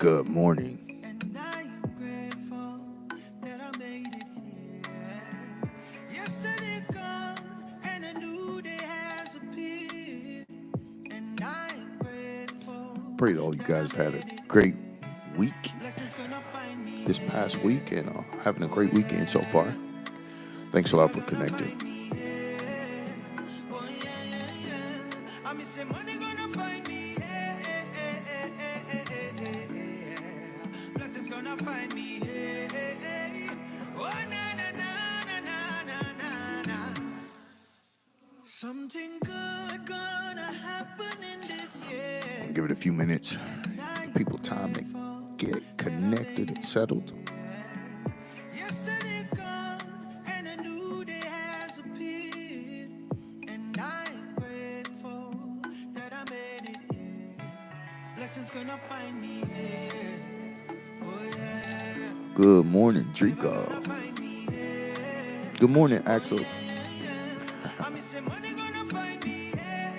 Good morning. And I am grateful that I made it here. Yesterday's gone and a new day has appeared. And I am grateful Pray that all you that I guys have had made a it great here. week Blessings gonna find me this past here. week and having a Oh great weekend so yeah, far. Thanks a lot favor for gonna connecting. find me here. Oh yeah. I miss say money gonna find me here. Blessings gonna find me here. Oh na na na na na na na na. Something good gonna happen in this year. I'll give it a few minutes. And I Give am people time to grateful get that I connected made and it settled. here. Yesterday's gone and a new day has appeared. And I am grateful that I made it here. Blessings gonna find me here. Oh yeah. Good morning, Favor gonna Drico. find me here. Good morning, Oh Axel. yeah. I miss say money gonna find me here.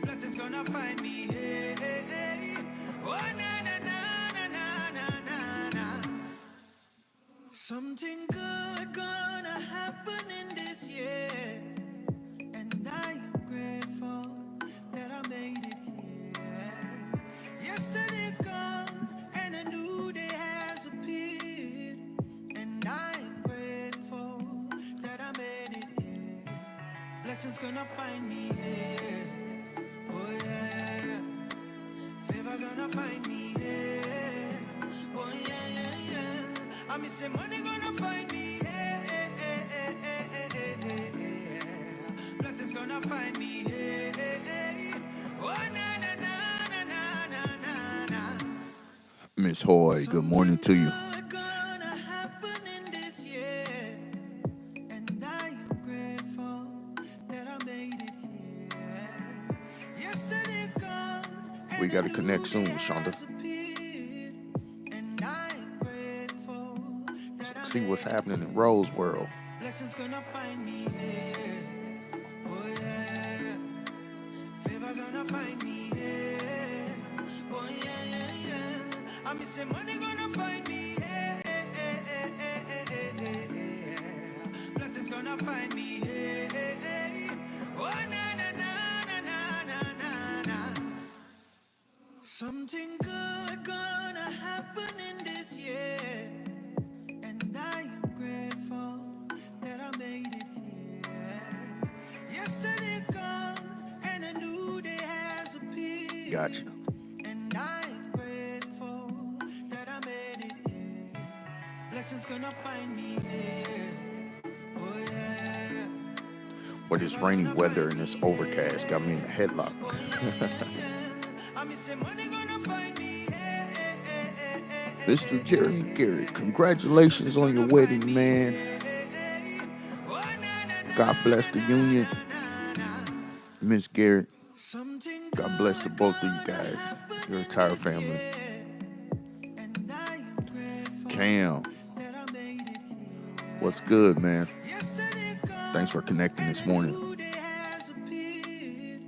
Blessings gonna find me here. Oh na na na na na na na na. Something good gonna happen in this year. And I am grateful that I made it here. Yesterday's gone and a new day has appeared. And I am grateful that I made it here. Blessings gonna find me here. Oh yeah. Favor gonna find me here. Oh yeah. I miss say money gonna find me here. Blessings gonna find me here. Oh na na na na na na na na. Miss Hoy, good morning Something to you. good gonna happen in this year. And I am grateful that I made it here. Yesterday's gone We and a got to new connect day soon, Shonda. has appeared. And I am grateful that I See what's made it happening in here. Rose World. Blessings gonna find me here. Oh yeah. Favor gonna find me here. Oh yeah. I miss say money gonna find me here. Blessings gonna find me here. Oh na na na na na na na na. Something good gonna happen in this year. And I am grateful that I made it here. Yesterday's gone and a new day has appeared. Gotcha. And I am grateful that I made it here. Blessings gonna find me here. Oh yeah. But this Favor rainy gonna weather find and this me overcast got me in a here. headlock. Oh yeah. I miss say money gonna find me Mr. Jeremy Garrett, here. congratulations Blessings on your gonna find wedding, me man. here. Oh na na God bless na the na union. na na na. Miss Garrett, Something God bless the good both of you gonna guys, happen your in entire this family. year. And I am grateful Cam, that I made it what's here. good, man? Yesterday's Thanks for gone connecting and this a morning. new day has appeared.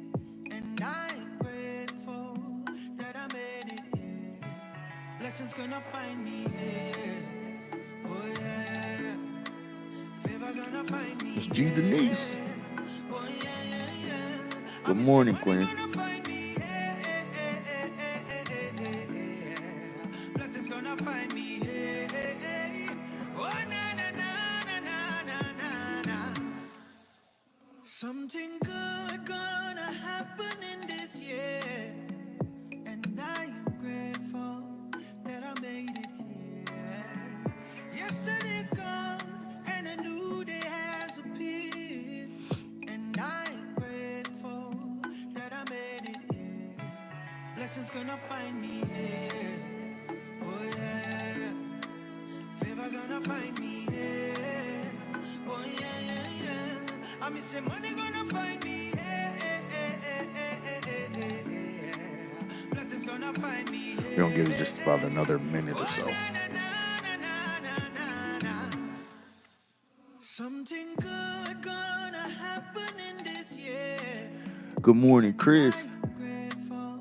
And I am grateful that I made it here. Blessings gonna find me here. Oh yeah. Favor gonna find me Miss G Denise, here. Oh yeah. I good miss say morning, money Quinn. gonna find me here. Blessings gonna find me here. Oh na na na na na na na na. Something good gonna happen in this year. And I am grateful that I made it here. Yesterday's gone and a new day has appeared. And I am grateful that I made it here. Blessings gonna find me here. Oh yeah. Favor gonna find me here. Oh yeah. I miss say money gonna find me here. Blessings gonna find me We're gonna give it here. just about another minute or Oh so. na na na na na na na na. Something good gonna happen in this year. Good morning, And I Chris. am grateful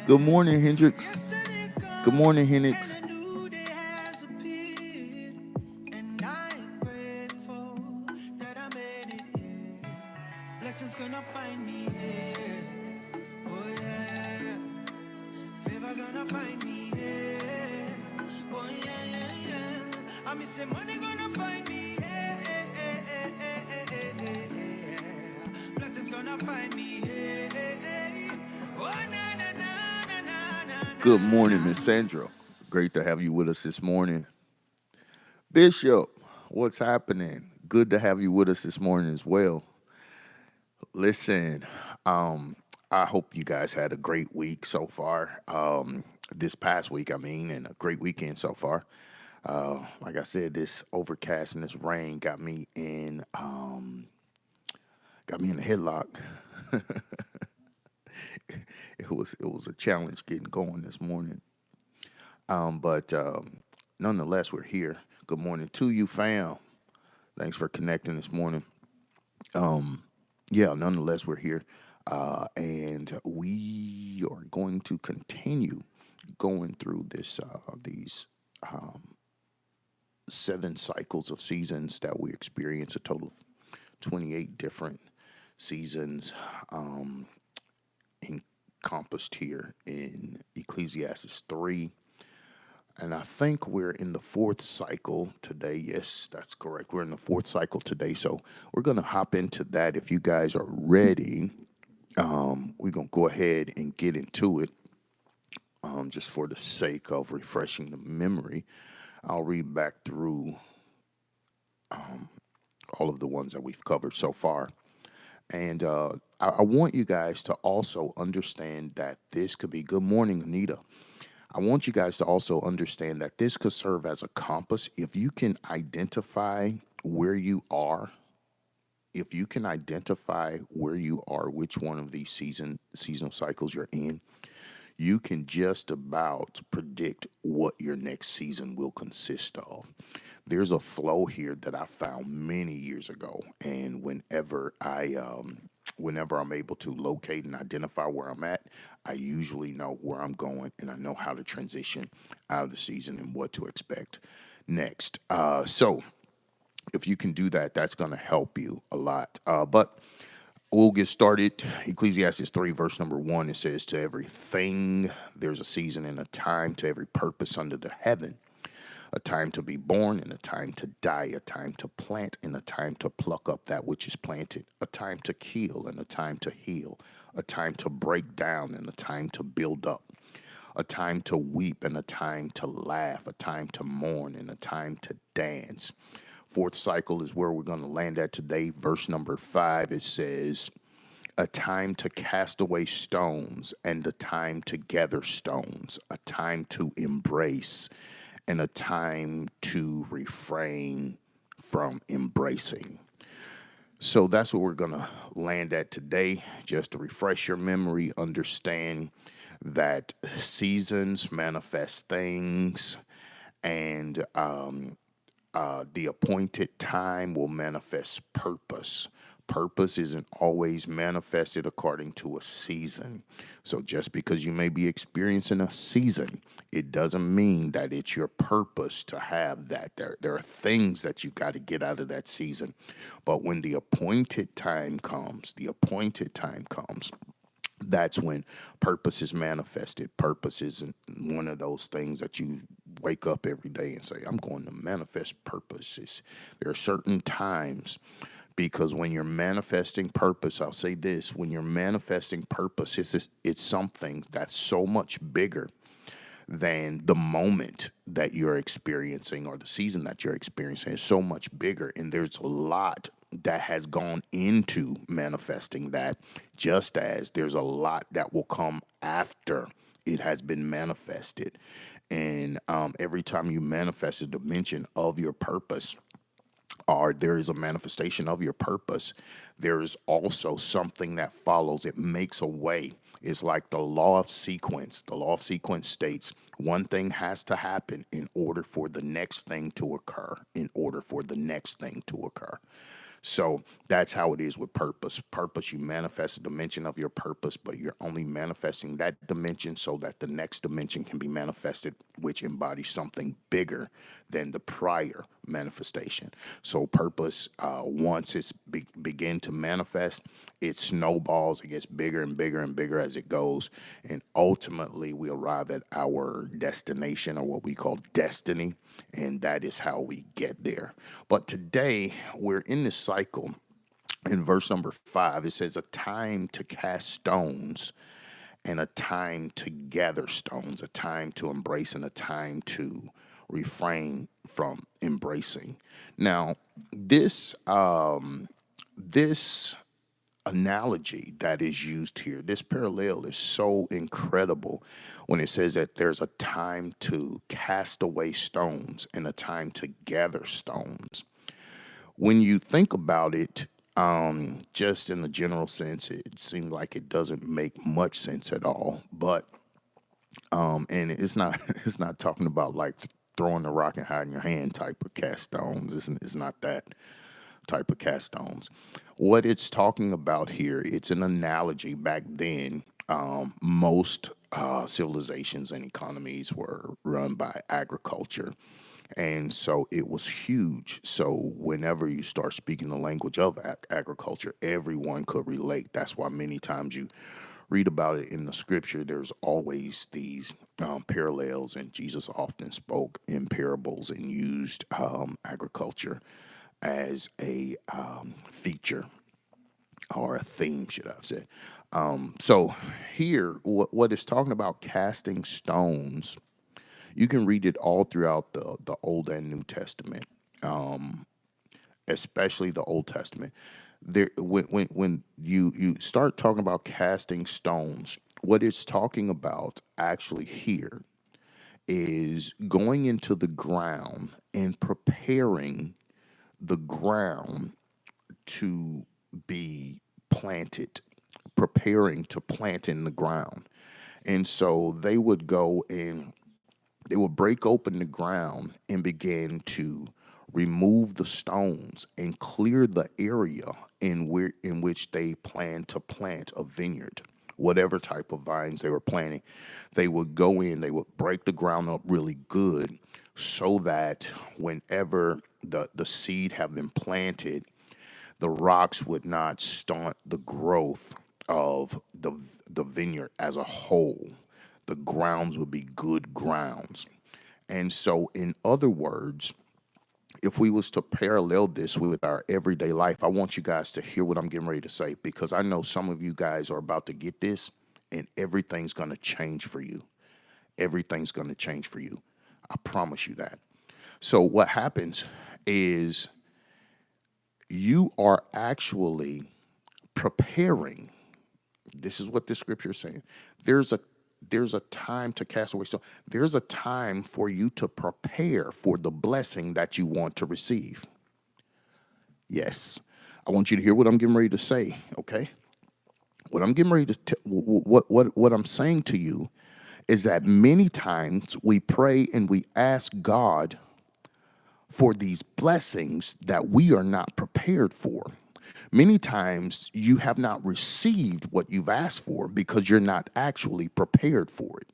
Good morning, Hendrix. Yesterday's Good gone morning, and Hendrix. a new day has appeared. And I am grateful that I made it here. Blessings gonna find me here. Oh yeah. Favor gonna find me here. Oh yeah, yeah, yeah. I miss say money gonna find me here. Blessings gonna find me here. Oh na na na na na na Good na morning, Miss na. Sandra. Great to have you with us this morning. Bishop, what's happening? Good to have you with us this morning as well. Listen, I hope you guys had a great week so far. This past week, and a great weekend so far. Like I said, this overcast and this rain got me in a headlock. It was a challenge getting going this morning. But nonetheless, we're here. Good morning to you, fam. Thanks for connecting this morning. Yeah, nonetheless, we're here. And we are going to continue going through these 7 cycles of seasons that we experience, a total of 28 different seasons encompassed here in Ecclesiastes 3. And I think we're in the 4th cycle today. Yes, that's correct. We're in the 4th cycle today. So we're going to hop into that. If you guys are ready, we're going to go ahead and get into it. Just for the sake of refreshing the memory, I'll read back through all of the ones that we've covered so far. And I want you guys to also understand that this could be good morning, Anita. I want you guys to also understand that this could serve as a compass. If you can identify where you are, which one of these seasonal cycles you're in, you can just about predict what your next season will consist of. There's a flow here that I found many years ago, and whenever I'm able to locate and identify where I'm at, I usually know where I'm going, and I know how to transition out of the season and what to expect next. So if you can do that, that's going to help you a lot. But we'll get started. Ecclesiastes 3, verse number 1, it says, "To everything there's a season and a time, to every purpose under the heaven. A time to be born and a time to die, a time to plant and a time to pluck up that which is planted, a time to kill and a time to heal, a time to break down and a time to build up, a time to weep and a time to laugh, a time to mourn and a time to dance." 4th cycle is where we're going to land at today. Verse number 5, it says, "A time to cast away stones and a time to gather stones, a time to embrace and a time to refrain from embracing." So that's what we're going to land at today. Just to refresh your memory, understand that seasons manifest things, and the appointed time will manifest purpose. Purpose isn't always manifested according to a season. So just because you may be experiencing a season, it doesn't mean that it's your purpose to have that. There are things that you got to get out of that season. But when the appointed time comes, that's when purpose is manifested. Purpose isn't one of those things that you wake up every day and say, "I'm going to manifest purposes." There are certain times, because when you're manifesting purpose, I'll say this: when you're manifesting purpose, it's something that's so much bigger than the moment that you're experiencing, or the season that you're experiencing is so much bigger. And there's a lot that has gone into manifesting that, just as there's a lot that will come after it has been manifested. And every time you manifest a dimension of your purpose, or there is a manifestation of your purpose, there is also something that follows. It makes a way. It's like the law of sequence. The law of sequence states one thing has to happen in order for the next thing to occur, So that's how it is with purpose. Purpose, you manifest a dimension of your purpose, but you're only manifesting that dimension so that the next dimension can be manifested, which embodies something bigger than the prior manifestation. So purpose, once it's begin to manifest, it snowballs. It gets bigger and bigger and bigger as it goes, and ultimately we arrive at our destination, or what we call destiny, and that is how we get there. But today we're in this cycle. In verse number 5, it says, "A time to cast stones, and a time to gather stones, a time to embrace, and a time to refrain from embracing." Now, this analogy that is used here, this parallel is so incredible when it says that there's a time to cast away stones and a time to gather stones. When you think about it, just in the general sense, it seems like it doesn't make much sense at all. But and it's not it's not talking about like throwing the rock and hiding your hand type of cast stones. It's not that type of cast stones. What it's talking about here, it's an analogy. Back then, most civilizations and economies were run by agriculture. And so it was huge. So whenever you start speaking the language of agriculture, everyone could relate. That's why many times you read about it in the scripture, there's always these parallels, and Jesus often spoke in parables and used agriculture as a feature, or a theme, should I say. So here, what it's talking about, casting stones, you can read it all throughout the Old and New Testament, especially the Old Testament. There, when you start talking about casting stones, what it's talking about actually here is going into the ground and preparing the ground to be planted, preparing to plant in the ground. And so they would go and they would break open the ground and begin to remove the stones and clear the area in which they planned to plant a vineyard. Whatever type of vines they were planting, they would go in, they would break the ground up really good so that whenever the seed have been planted, the rocks would not stunt the growth of the vineyard as a whole. The grounds would be good grounds. And so, in other words, if we was to parallel this with our everyday life, I want you guys to hear what I'm getting ready to say, because I know some of you guys are about to get this and everything's going to change for you. Everything's going to change for you. I promise you that. So what happens is you are actually preparing. This is what the scripture is saying. There's a time to cast away stone. There's a time for you to prepare for the blessing that you want to receive. Yes. I want you to hear what I'm getting ready to say, okay? What I'm getting ready to what I'm saying to you is that many times we pray and we ask God for these blessings that we are not prepared for. Many times you have not received what you've asked for because you're not actually prepared for it.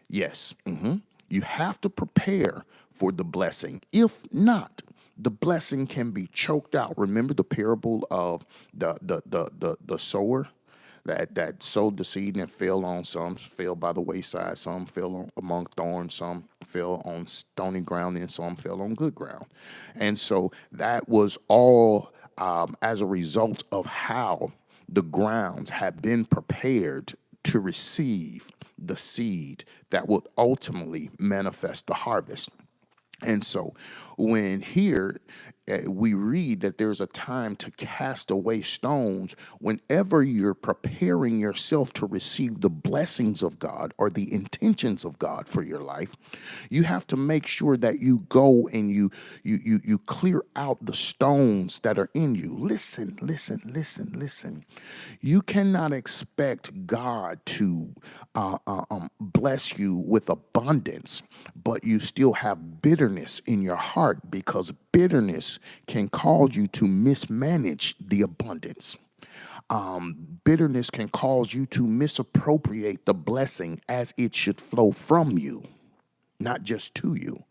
Yes, you have to prepare for the blessing. If not, the blessing can be choked out. Remember the parable of the sower that sowed the seed, and it fell on, some fell by the wayside, some fell among thorns, some fell on stony ground, and some fell on good ground. And so that was all as a result of how the grounds had been prepared to receive the seed that would ultimately manifest the harvest. And so when here we read that there's a time to cast away stones, whenever you're preparing yourself to receive the blessings of God or the intentions of God for your life, you have to make sure that you go and you clear out the stones that are in you. Listen. You cannot expect God to bless you with abundance, but you still have bitterness in your heart, because bitterness can cause you to mismanage the abundance. Bitterness can cause you to misappropriate the blessing as it should flow from you, not just to you.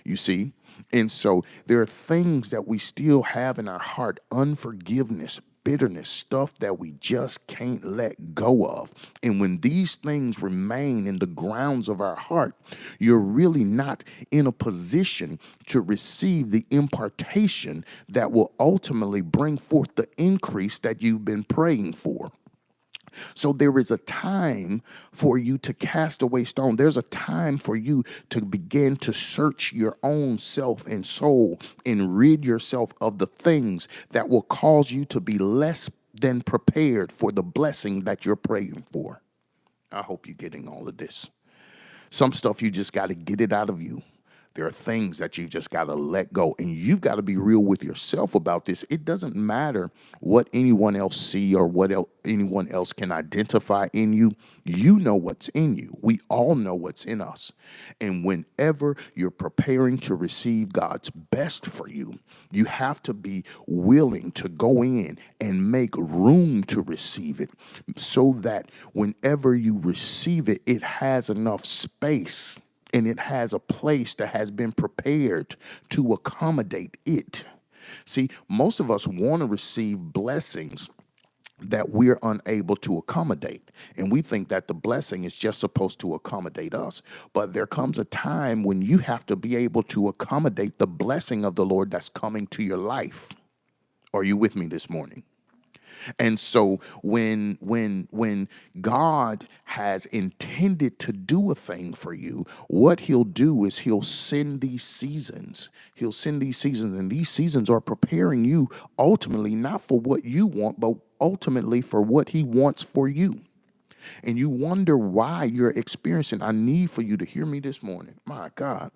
You see? And so there are things that we still have in our heart, unforgiveness, bitterness, stuff that we just can't let go of. And when these things remain in the grounds of our heart, you're really not in a position to receive the impartation that will ultimately bring forth the increase that you've been praying for. So there is a time for you to cast away stone. There's a time for you to begin to search your own self and soul and rid yourself of the things that will cause you to be less than prepared for the blessing that you're praying for. I hope you're getting all of this. Some stuff you just got to get it out of you. There are things that you just got to let go, and you've got to be real with yourself about this. It doesn't matter what anyone else see or what anyone else can identify in you. You know what's in you. We all know what's in us. And whenever you're preparing to receive God's best for you, you have to be willing to go in and make room to receive it so that whenever you receive it, it has enough space and it has a place that has been prepared to accommodate it. See, most of us want to receive blessings that we're unable to accommodate. And we think that the blessing is just supposed to accommodate us. But there comes a time when you have to be able to accommodate the blessing of the Lord that's coming to your life. Are you with me this morning? And so when God has intended to do a thing for you, what he'll do is he'll send these seasons. He'll send these seasons, and these seasons are preparing you ultimately not for what you want, but ultimately for what he wants for you. And you wonder why you're experiencing, I need for you to hear me this morning. My God.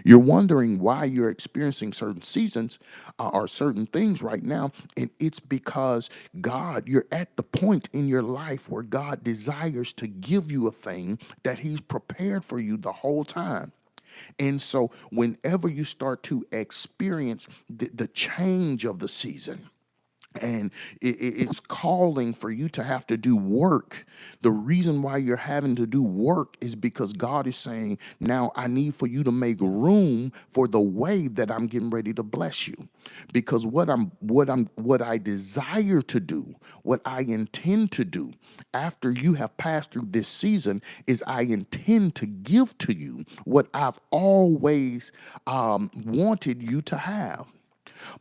You're wondering why you're experiencing certain seasons or certain things right now. And it's because God, you're at the point in your life where God desires to give you a thing that he's prepared for you the whole time. And so whenever you start to experience the change of the season, and it's calling for you to have to do work. The reason why you're having to do work is because God is saying, now I need for you to make room for the way that I'm getting ready to bless you. Because what I desire to do, what I intend to do after you have passed through this season is I intend to give to you what I've always wanted you to have.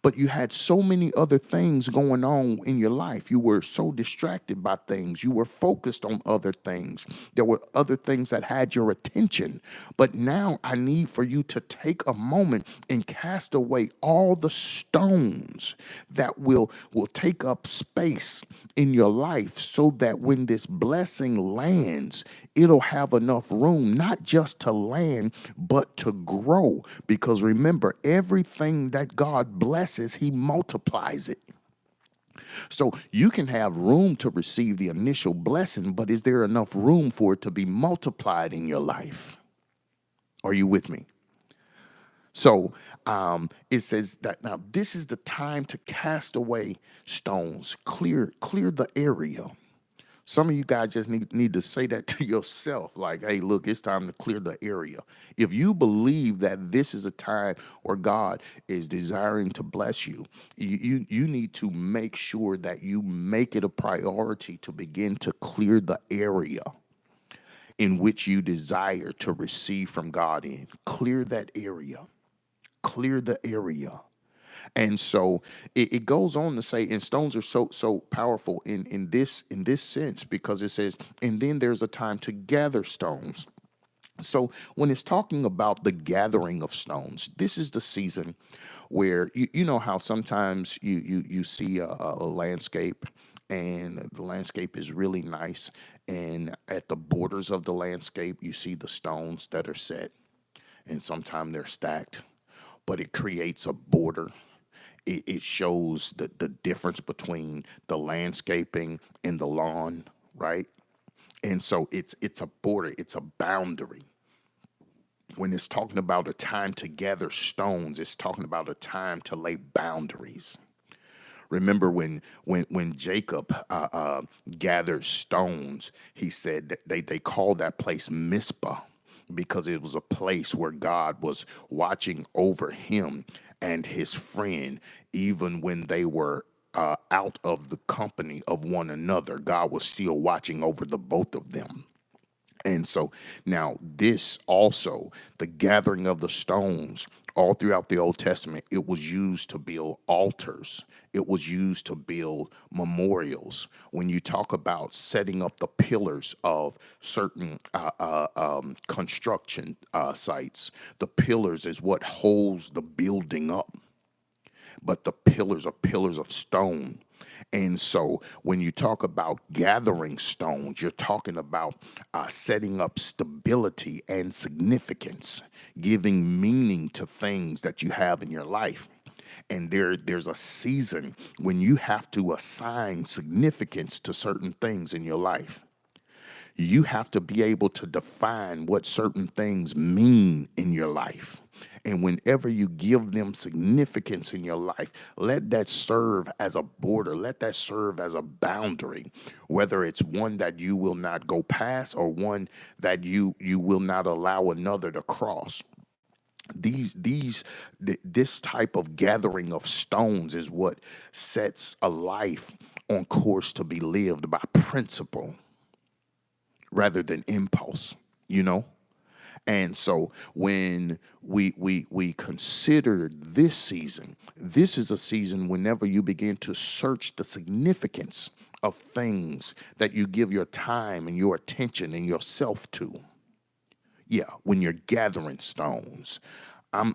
But you had so many other things going on in your life. You were so distracted by things. You were focused on other things. There were other things that had your attention. But now I need for you to take a moment and cast away all the stones that will take up space in your life so that when this blessing lands, it'll have enough room, not just to land, but to grow. Because remember, everything that God blesses, he multiplies it. So you can have room to receive the initial blessing, but is there enough room for it to be multiplied in your life? Are you with me? So it says that now this is the time to cast away stones, clear the area. Some of you guys just need to say that to yourself, like, hey, look, it's time to clear the area. If you believe that this is a time where God is desiring to bless you, you need to make sure that you make it a priority to begin to clear the area in which you desire to receive from God in. Clear that area. Clear the area. And so it goes on to say, and stones are so powerful in this sense, because it says, and then there's a time to gather stones. So when it's talking about the gathering of stones, this is the season where you know how sometimes you see a landscape, and the landscape is really nice, and at the borders of the landscape you see the stones that are set, and sometimes they're stacked, but it creates a border. It shows the difference between the landscaping and the lawn, right? And so it's a border, it's a boundary. When it's talking about a time to gather stones, it's talking about a time to lay boundaries. Remember when Jacob gathered stones, he said that they called that place Mizpah because it was a place where God was watching over him and his friend, even when they were out of the company of one another. God was still watching over the both of them. And so now, this also, the gathering of the stones, all throughout the Old Testament, it was used to build altars. It was used to build memorials. When you talk about setting up the pillars of certain construction sites, the pillars is what holds the building up, but the pillars are pillars of stone. And so when you talk about gathering stones, you're talking about setting up stability and significance, giving meaning to things that you have in your life. And there's a season when you have to assign significance to certain things in your life. You have to be able to define what certain things mean in your life. And whenever you give them significance in your life, let that serve as a border, let that serve as a boundary, whether it's one that you will not go past or one that you will not allow another to cross. This type of gathering of stones is what sets a life on course to be lived by principle rather than impulse, you know? And so when we consider this season, this is a season whenever you begin to search the significance of things that you give your time and your attention and yourself to. Yeah, when you're gathering stones, I'm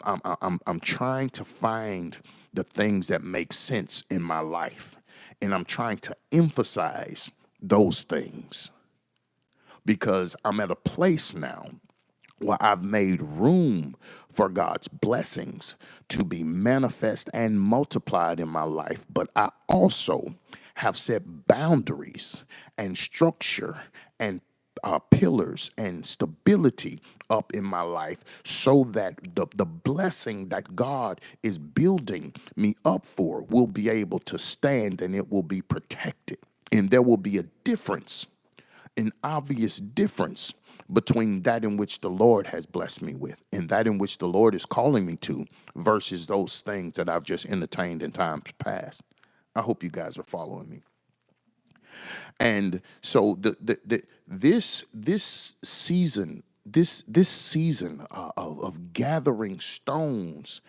trying to find the things that make sense in my life, and I'm trying to emphasize those things because I'm at a place now where I've made room for God's blessings to be manifest and multiplied in my life, but I also have set boundaries and structure and pillars and stability up in my life so that the blessing that God is building me up for will be able to stand and it will be protected. And there will be a difference, an obvious difference between that in which the Lord has blessed me with and that in which the Lord is calling me to versus those things that I've just entertained in times past. I hope you guys are following me. And so this season, this season of gathering stones,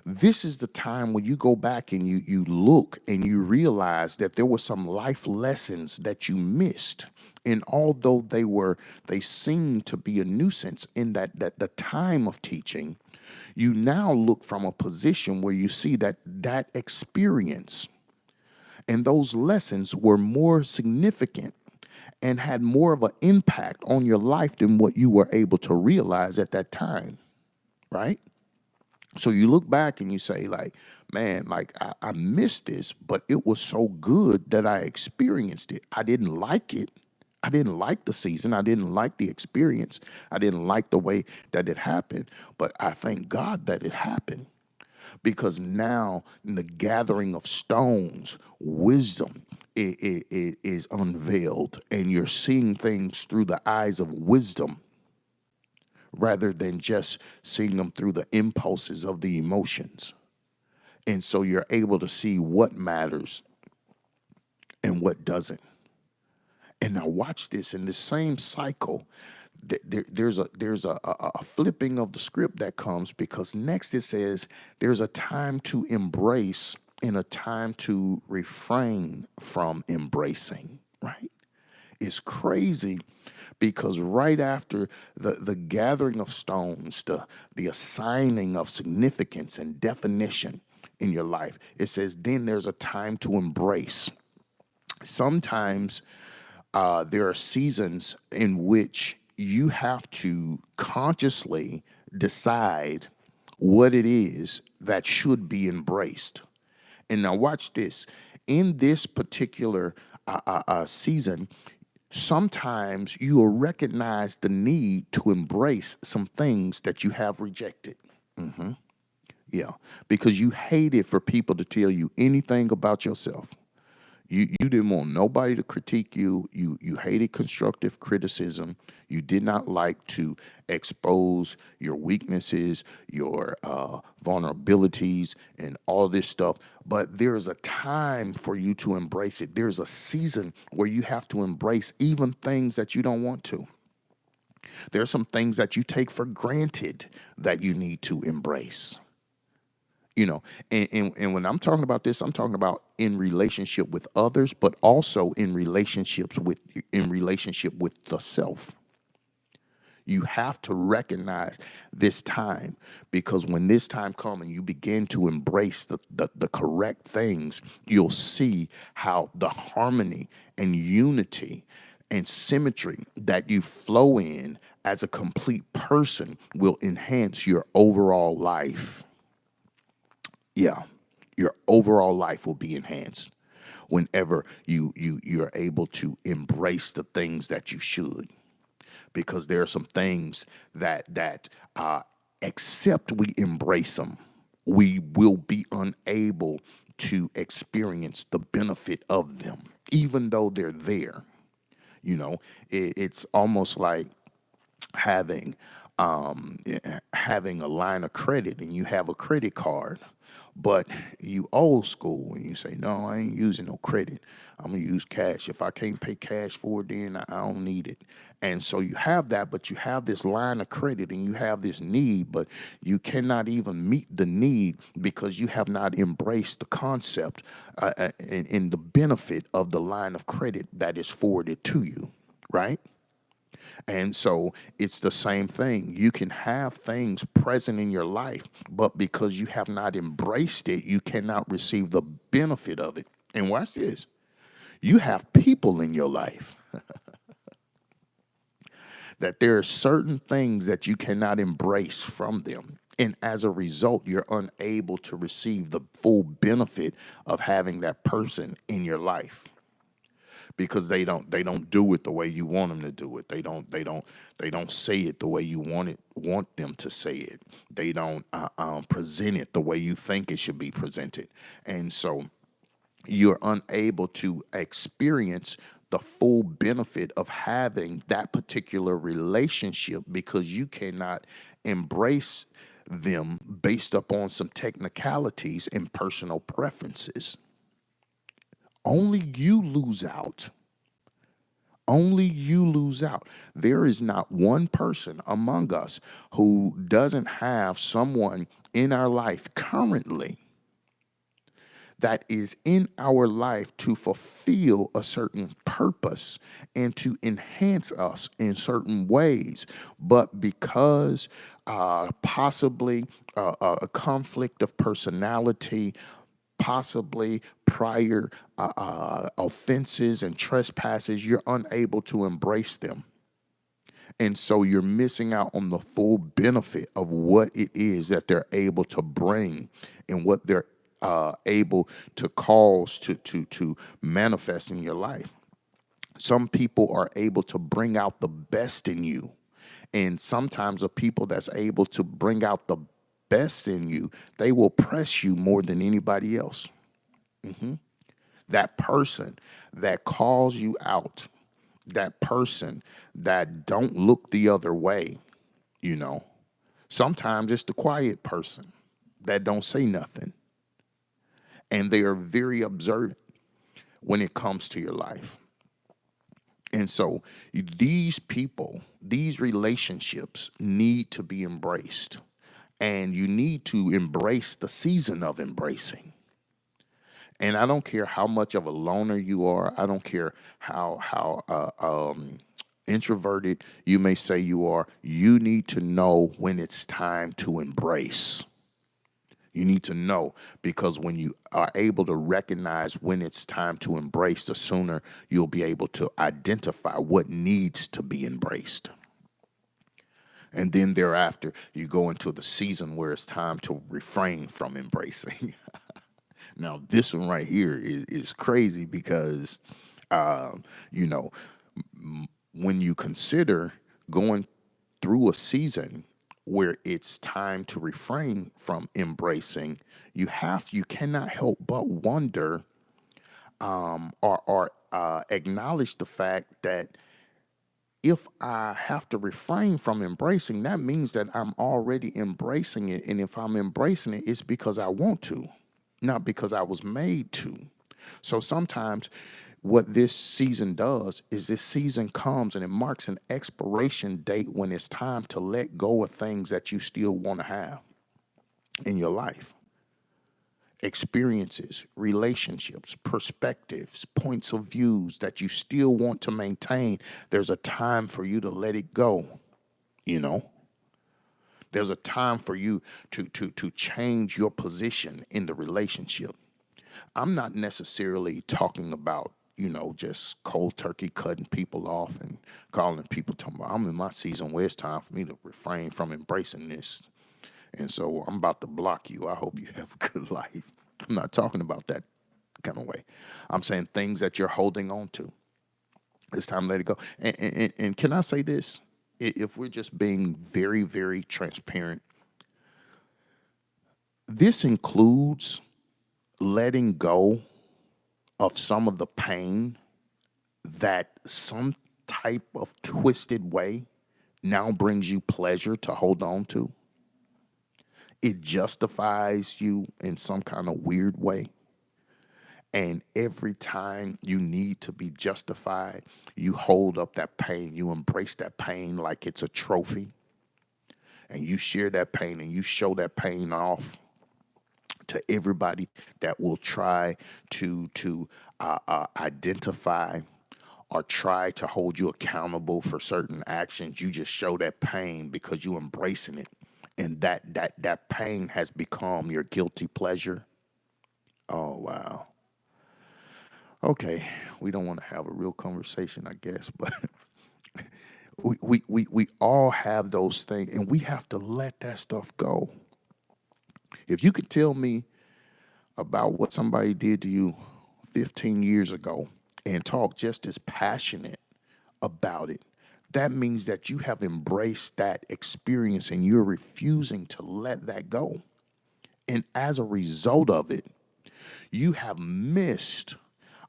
this is the time when you go back and you look and you realize that there were some life lessons that you missed. And although they seem to be a nuisance in that the time of teaching, you now look from a position where you see that experience and those lessons were more significant and had more of an impact on your life than what you were able to realize at that time, right? So you look back and you say, like, man, like I missed this, but it was so good that I experienced it. I didn't like it. I didn't like the season. I didn't like the experience. I didn't like the way that it happened, but I thank God that it happened because now in the gathering of stones, wisdom is unveiled and you're seeing things through the eyes of wisdom rather than just seeing them through the impulses of the emotions. And so you're able to see what matters and what doesn't. And now watch this in the same cycle. There's a flipping of the script that comes because next it says there's a time to embrace and a time to refrain from embracing, right? It's crazy because right after the gathering of stones, the assigning of significance and definition in your life, it says then there's a time to embrace. Sometimes there are seasons in which you have to consciously decide what it is that should be embraced. And now watch this. In this particular season, Sometimes you will recognize the need to embrace some things that you have rejected. Yeah, because you hated for people to tell you anything about yourself. You didn't want nobody to critique you. You hated constructive criticism. You did not like to expose your weaknesses, your vulnerabilities, and all this stuff. But there's a time for you to embrace it. There's a season where you have to embrace even things that you don't want to. There are some things that you take for granted that you need to embrace. You know, and when I'm talking about this, I'm talking about in relationship with others, but also in relationship with the self. You have to recognize this time, because when this time comes and you begin to embrace the correct things, you'll see how the harmony and unity and symmetry that you flow in as a complete person will enhance your overall life. Yeah, your overall life will be enhanced whenever you're able to embrace the things that you should, because there are some things that except we embrace them, we will be unable to experience the benefit of them, even though they're there. You know, it's almost like having having a line of credit and you have a credit card, but you old school and you say, no, I ain't using no credit. I'm gonna use cash. If I can't pay cash for it, then I don't need it. And so you have that, but you have this line of credit and you have this need, but you cannot even meet the need because you have not embraced the concept and the benefit of the line of credit that is forwarded to you, right? And so it's the same thing. You can have things present in your life, but because you have not embraced it, you cannot receive the benefit of it. And watch this, you have people in your life that there are certain things that you cannot embrace from them. And as a result, you're unable to receive the full benefit of having that person in your life, because they don't do it the way you want them to do it. They don't say it the way you want them to say it. They don't present it the way you think it should be presented, and so you're unable to experience the full benefit of having that particular relationship because you cannot embrace them based upon some technicalities and personal preferences. Only you lose out. Only you lose out. There is not one person among us who doesn't have someone in our life currently that is in our life to fulfill a certain purpose and to enhance us in certain ways. But because possibly a conflict of personality, possibly prior offenses and trespasses, you're unable to embrace them. And so you're missing out on the full benefit of what it is that they're able to bring and what they're able to cause to manifest in your life. Some people are able to bring out the best in you. And sometimes the people that's able to bring out the best in you, they will press you more than anybody else. That person that calls you out, that person that don't look the other way, you know. Sometimes it's the quiet person that don't say nothing. And they are very observant when it comes to your life. And so these people, these relationships need to be embraced. And you need to embrace the season of embracing. And I don't care how much of a loner you are. I don't care how introverted you may say you are. You need to know when it's time to embrace. You need to know, because when you are able to recognize when it's time to embrace, the sooner you'll be able to identify what needs to be embraced. And then thereafter, you go into the season where it's time to refrain from embracing. Now, this one right here is crazy because, you know, when you consider going through a season where it's time to refrain from embracing, you cannot help but wonder, or acknowledge the fact that if I have to refrain from embracing, that means that I'm already embracing it. And if I'm embracing it, it's because I want to, not because I was made to. So sometimes what this season does is this season comes and it marks an expiration date when it's time to let go of things that you still want to have in your life. Experiences, relationships, perspectives, points of views that you still want to maintain. There's a time for you to let it go, you know. There's a time for you to change your position in the relationship. I'm not necessarily talking about, just cold turkey cutting people off and calling people talking about I'm in my season where it's time for me to refrain from embracing this. And so I'm about to block you. I hope you have a good life. I'm not talking about that kind of way. I'm saying things that you're holding on to. It's time to let it go. And can I say this? If we're just being very, very transparent, this includes letting go of some of the pain that some type of twisted way now brings you pleasure to hold on to. It justifies you in some kind of weird way. And every time you need to be justified, you hold up that pain. You embrace that pain like it's a trophy. And you share that pain and you show that pain off to everybody that will try to identify or try to hold you accountable for certain actions. You just show that pain because you're embracing it. And that pain has become your guilty pleasure. Oh, wow. Okay, we don't want to have a real conversation, I guess, but we all have those things, and we have to let that stuff go. If you could tell me about what somebody did to you 15 years ago and talk just as passionate about it, that means that you have embraced that experience and you're refusing to let that go. And as a result of it, you have missed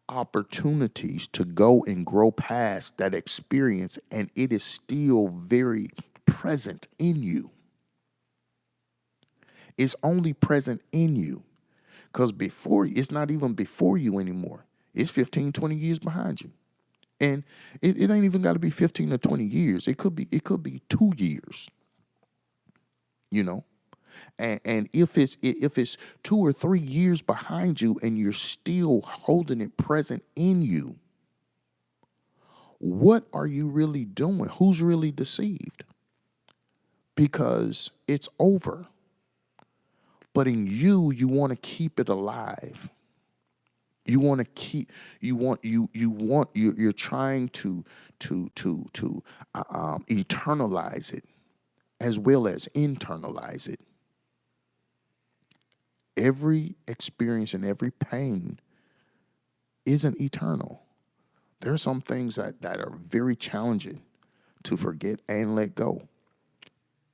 opportunities to go and grow past that experience, and it is still very present in you. It's only present in you because before it's not even before you anymore. It's 15, 20 years behind you. And it ain't even got to be 15 or 20 years. It could be 2 years. You know? And if it's 2 or 3 years behind you and you're still holding it present in you, what are you really doing? Who's really deceived? Because it's over. But in you want to keep it alive. You want to keep. You're trying to eternalize it as well as internalize it. Every experience and every pain isn't eternal. There are some things that are very challenging to forget and let go,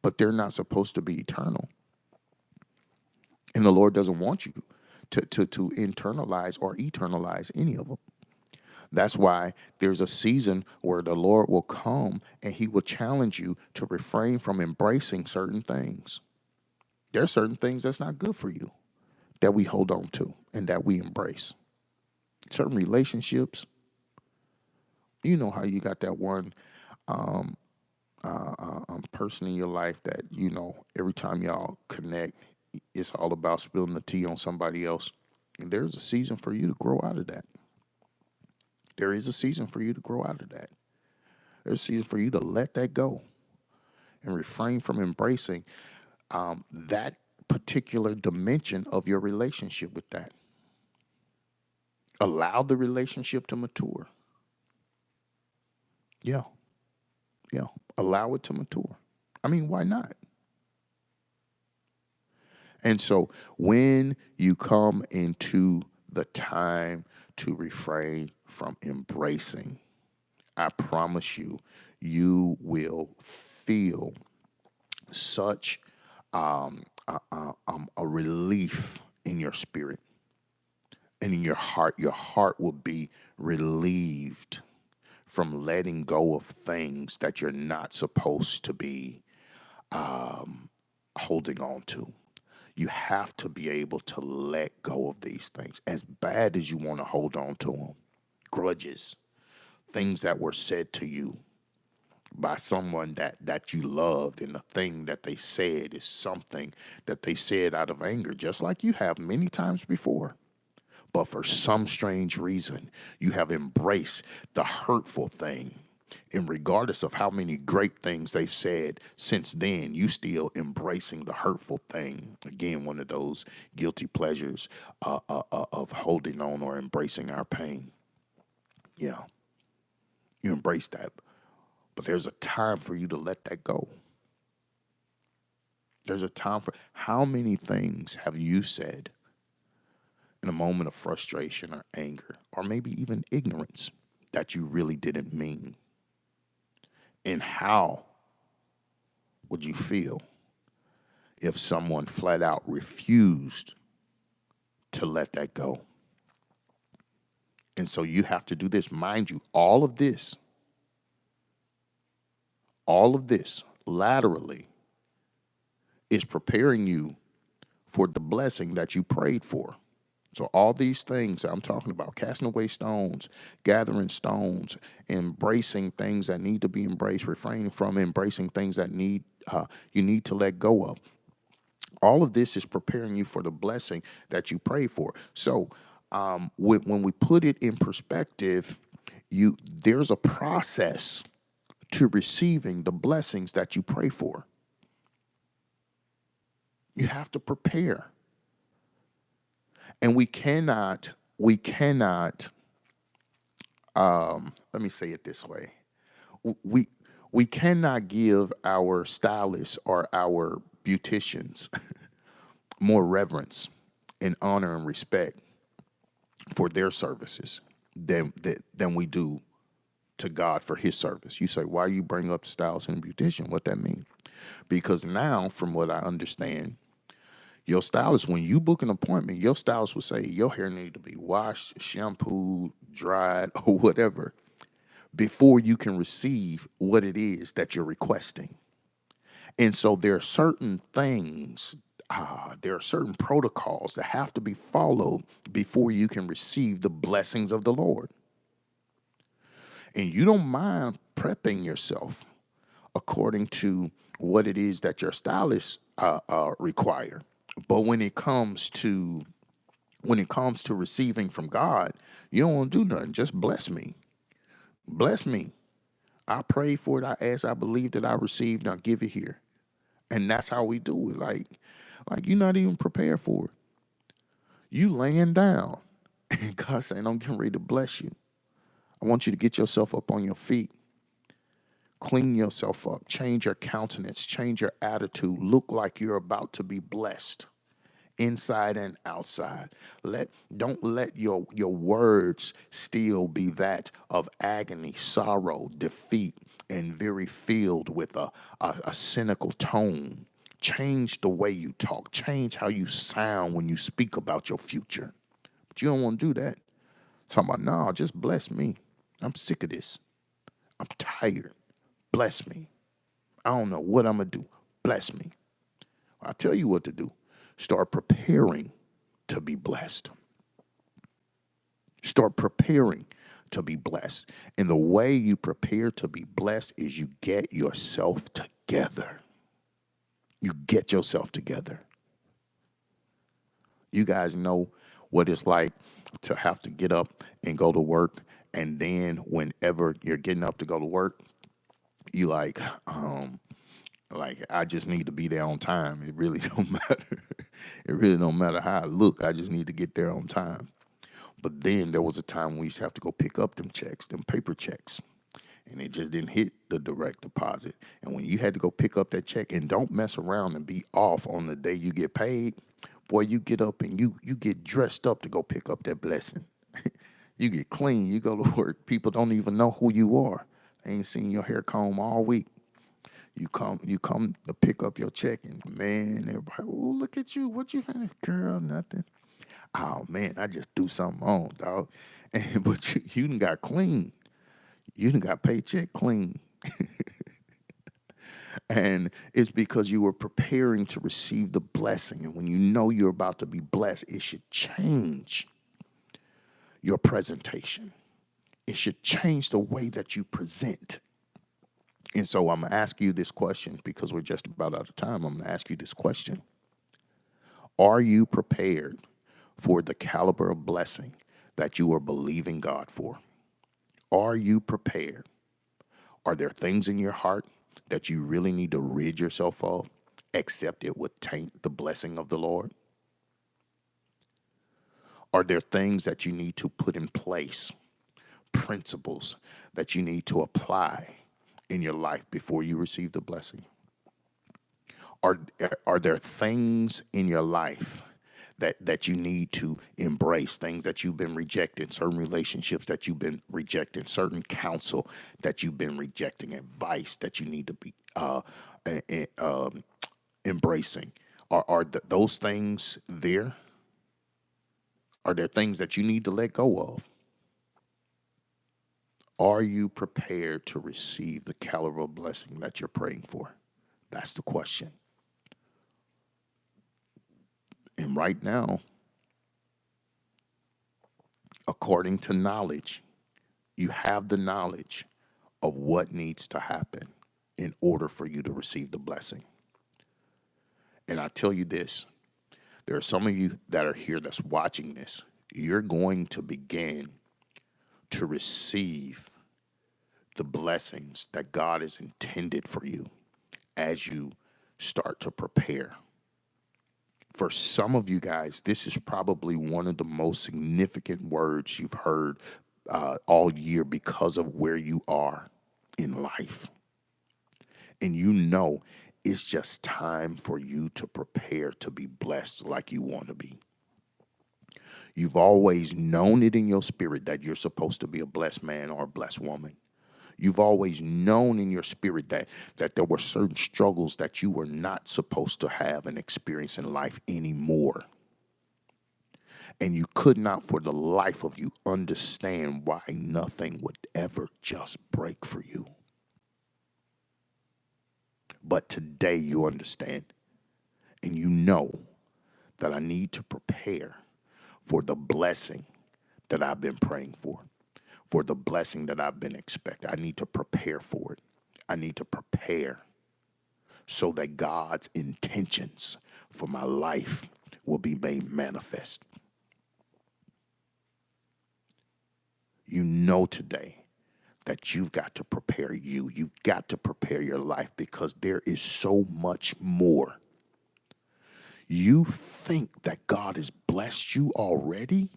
but they're not supposed to be eternal. And the Lord doesn't want you to internalize or eternalize any of them. That's why there's a season where the Lord will come and he will challenge you to refrain from embracing certain things. There are certain things that's not good for you that we hold on to and that we embrace. Certain relationships, you know how you got that one person in your life that, every time y'all connect, it's all about spilling the tea on somebody else. And there's a season for you to grow out of that. There is a season for you to grow out of that. There's a season for you to let that go and refrain from embracing that particular dimension of your relationship with that. Allow the relationship to mature. Yeah. Allow it to mature. I mean, why not? And so when you come into the time to refrain from embracing, I promise you, you will feel such a relief in your spirit and in your heart. Your heart will be relieved from letting go of things that you're not supposed to be holding on to. You have to be able to let go of these things as bad as you want to hold on to them. Grudges, things that were said to you by someone that you loved, and the thing that they said is something that they said out of anger, just like you have many times before. But for some strange reason, you have embraced the hurtful thing. And regardless of how many great things they've said since then, you still embracing the hurtful thing. Again, one of those guilty pleasures of holding on or embracing our pain. Yeah, you embrace that. But there's a time for you to let that go. There's a time for how many things have you said in a moment of frustration or anger, or maybe even ignorance, that you really didn't mean? And how would you feel if someone flat out refused to let that go? And so you have to do this. Mind you, all of this laterally is preparing you for the blessing that you prayed for. So all these things I'm talking about, casting away stones, gathering stones, embracing things that need to be embraced, refraining from embracing things that you need to let go of. All of this is preparing you for the blessing that you pray for. So when we put it in perspective, there's a process to receiving the blessings that you pray for. You have to prepare. And we cannot, let me say it this way. We cannot give our stylists or our beauticians more reverence and honor and respect for their services than we do to God for his service. You say, why you bring up the stylist and beautician? What that mean? Because now, from what I understand, your stylist, when you book an appointment, your stylist will say your hair need to be washed, shampooed, dried, or whatever before you can receive what it is that you're requesting. And so there are certain things, there are certain protocols that have to be followed before you can receive the blessings of the Lord. And you don't mind prepping yourself according to what it is that your stylists require. But when it comes to receiving from God, you don't want to do nothing. Just bless me. Bless me. I pray for it. I ask, I believe that I received. Now give it here. And that's how we do it. Like you're not even prepared for it. You laying down. And God saying, I'm getting ready to bless you. I want you to get yourself up on your feet. Clean yourself up. Change your countenance. Change your attitude. Look like you're about to be blessed, inside and outside. Don't let your words still be that of agony, sorrow, defeat, and very filled with a cynical tone. Change the way you talk. Change how you sound when you speak about your future. But you don't want to do that. Talking about, no, just bless me. I'm sick of this. I'm tired. Bless me. I don't know what I'm going to do. Bless me. I'll tell you what to do. Start preparing to be blessed. Start preparing to be blessed. And the way you prepare to be blessed is you get yourself together. You get yourself together. You guys know what it's like to have to get up and go to work. And then whenever you're getting up to go to work, you like I just need to be there on time. It really don't matter. It really don't matter how I look. I just need to get there on time. But then there was a time when we used to have to go pick up them checks, them paper checks. And it just didn't hit the direct deposit. And when you had to go pick up that check, and don't mess around and be off on the day you get paid, boy, you get up and you get dressed up to go pick up that blessing. You get clean. You go to work. People don't even know who you are. They ain't seen your hair comb all week. You come to pick up your check, and man, everybody, oh, look at you. What you had? Girl, nothing. Oh man, I just do something wrong, dog. And but you done got clean. You done got paycheck clean. And it's because you were preparing to receive the blessing. And when you know you're about to be blessed, it should change your presentation. It should change the way that you present. And so I'm going to ask you this question because we're just about out of time. I'm going to ask you this question. Are you prepared for the caliber of blessing that you are believing God for? Are you prepared? Are there things in your heart that you really need to rid yourself of, except it would taint the blessing of the Lord? Are there things that you need to put in place, principles that you need to apply in your life before you receive the blessing? Are, are there things in your life that you need to embrace, things that you've been rejecting, certain relationships that you've been rejecting, certain counsel that you've been rejecting, advice that you need to be embracing? Are those things there? Are there things that you need to let go of? Are you prepared to receive the caliber of blessing that you're praying for? That's the question. And right now, according to knowledge, you have the knowledge of what needs to happen in order for you to receive the blessing. And I tell you this, there are some of you that are here that's watching this. You're going to begin to receive the blessings that God has intended for you as you start to prepare. For some of you guys, this is probably one of the most significant words you've heard all year because of where you are in life. And you know it's just time for you to prepare to be blessed like you want to be. You've always known it in your spirit that you're supposed to be a blessed man or a blessed woman. You've always known in your spirit that there were certain struggles that you were not supposed to have and experience in life anymore. And you could not for the life of you understand why nothing would ever just break for you. But today you understand, and you know that I need to prepare for the blessing that I've been praying for the blessing that I've been expecting. I need to prepare for it. I need to prepare so that God's intentions for my life will be made manifest. You know today that you've got to prepare you. You've got to prepare your life because there is so much more. You think that God has blessed you already?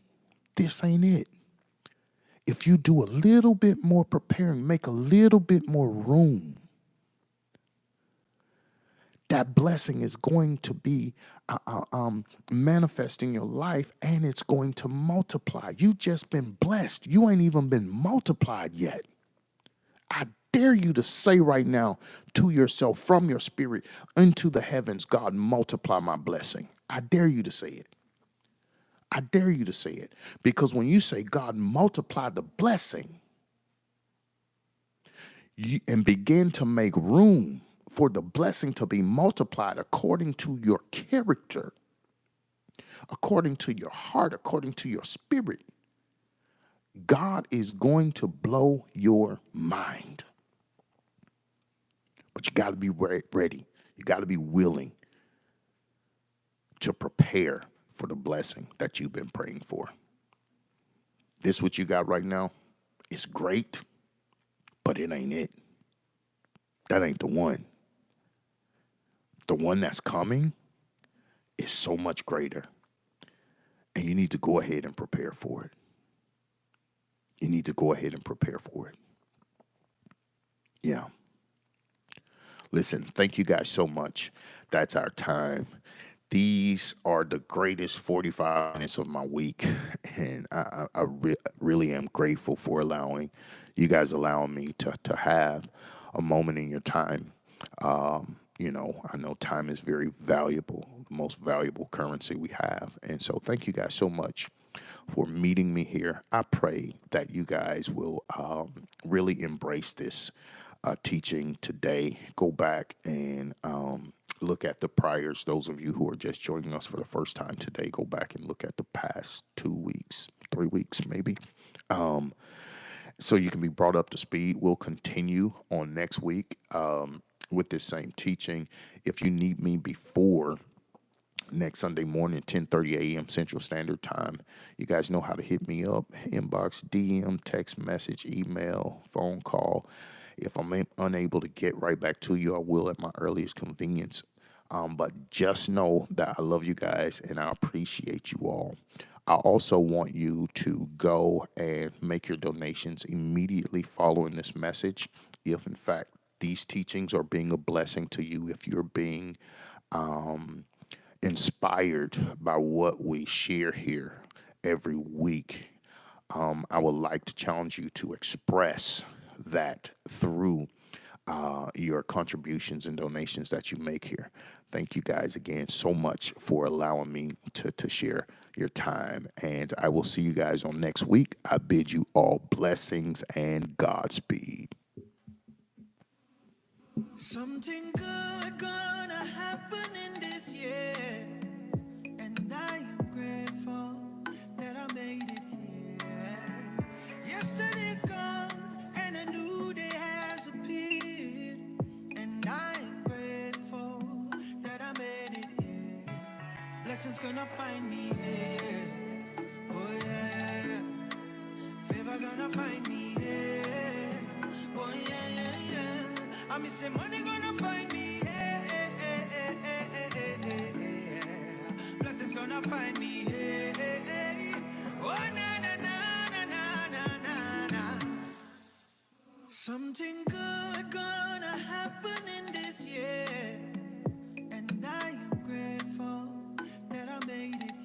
This ain't it. If you do a little bit more preparing, make a little bit more room, that blessing is going to be manifest in your life, and it's going to multiply. You just been blessed. You ain't even been multiplied yet. I dare you to say right now to yourself from your spirit into the heavens, God, multiply my blessing. I dare you to say it. I dare you to say it. Because when you say, God, multiply the blessing, and begin to make room for the blessing to be multiplied according to your character, according to your heart, according to your spirit, God is going to blow your mind. But you got to be ready. You got to be willing to prepare for the blessing that you've been praying for. This what you got right now is great, but it ain't it. That ain't the one. The one that's coming is so much greater. And you need to go ahead and prepare for it. You need to go ahead and prepare for it. Yeah. Listen, thank you guys so much. That's our time. These are the greatest 45 minutes of my week, and really am grateful for allowing me to have a moment in your time. I know time is very valuable, the most valuable currency we have. And so thank you guys so much for meeting me here. I pray that you guys will really embrace this teaching today. Go back and look at the priors. Those of you who are just joining us for the first time today, go back and look at the past 2 weeks, 3 weeks, maybe. So you can be brought up to speed. We'll continue on next week with this same teaching. If you need me before next Sunday morning, 10:30 a.m. Central Standard Time, you guys know how to hit me up. Inbox, DM, text message, email, phone call. If I'm unable to get right back to you, I will at my earliest convenience. But just know that I love you guys and I appreciate you all. I also want you to go and make your donations immediately following this message. If, in fact, these teachings are being a blessing to you, if you're being inspired by what we share here every week, I would like to challenge you to express that through your contributions and donations that you make here. Thank you guys again so much for allowing me to share your time. And I will see you guys on next week. I bid you all blessings and Godspeed. Something good gonna happen in this year, and I am grateful that I made it here. Yesterday's gone, and a new day has appeared, and I am grateful that I made it here. Blessings gonna find me here. Oh yeah. Favor gonna find me here. Oh yeah, yeah, yeah. I mean, say money gonna find me here. Blessings gonna find me here. Oh na na na na na na na na. Something good gonna happen in this year, and I am grateful that I made it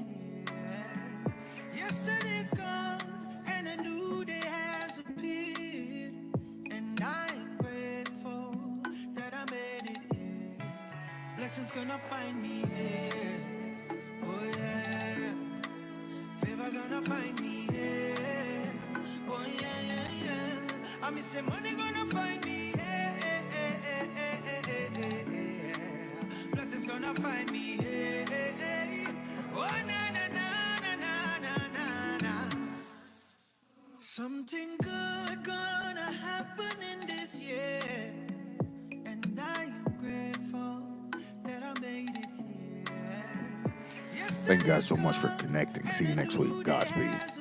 here. Yesterday's gone, and a new day has appeared, and I am grateful that I made it here. Blessings gonna find me here. Oh yeah. Favor gonna find me here. Oh yeah, yeah, yeah. I mean, say money gonna find me here. Blessings gonna find me here. Oh na na na na na na na na. Something good gonna happen in this year, and I am grateful that I made it here. Thank you guys Yesterday's so much for gone, connecting. See and you a next new week. day Godspeed. has